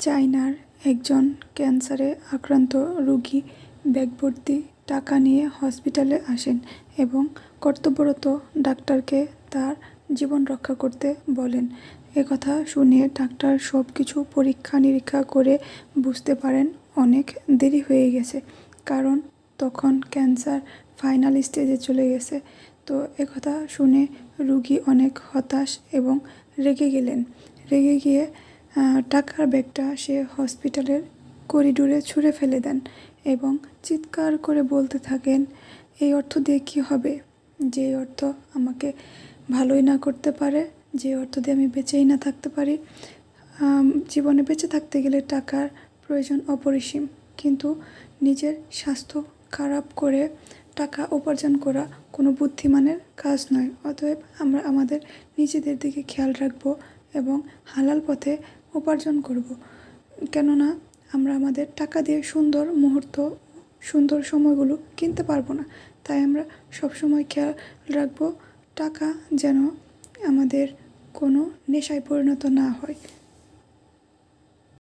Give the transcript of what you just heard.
চায়নার একজন ক্যান্সারে আক্রান্ত রোগী ব্যাগ ভর্তি টাকা নিয়ে হসপিটালে আসেন এবং কর্তব্যরত ডাক্তারকে তার জীবন রক্ষা করতে বলেন। একথা শুনে ডাক্তার সব কিছু পরীক্ষা নিরীক্ষা করে বুঝতে পারেন অনেক দেরি হয়ে গেছে, কারণ তখন ক্যান্সার ফাইনাল স্টেজে চলে গেছে। তো একথা শুনে রোগী অনেক হতাশ এবং রেগে গেলেন। রেগে গিয়ে টাকার ব্যাগটা সে হসপিটালের করিডোরে ছুঁড়ে ফেলে দেন এবং চিৎকার করে বলতে থাকেন, এই অর্থ দিয়ে কী হবে, যে অর্থ আমাকে ভালোই না করতে পারে, যে অর্থ দিয়ে আমি বেঁচেই না থাকতে পারি। জীবনে বেঁচে থাকতে গেলে টাকার প্রয়োজন অপরিসীম, কিন্তু নিজের স্বাস্থ্য খারাপ করে টাকা উপার্জন করা কোনো বুদ্ধিমানের কাজ নয়। অতএব আমরা আমাদের নিজেদের দিকে খেয়াল রাখবো এবং হালাল পথে উপার্জন করব। কেননা আমরা আমাদের টাকা দিয়ে সুন্দর মুহূর্ত, সুন্দর সময়গুলো কিনতে পারবো না। তাই আমরা সবসময় খেয়াল রাখবো টাকা যেন আমাদের কোনো নেশায় পরিণত না হয়।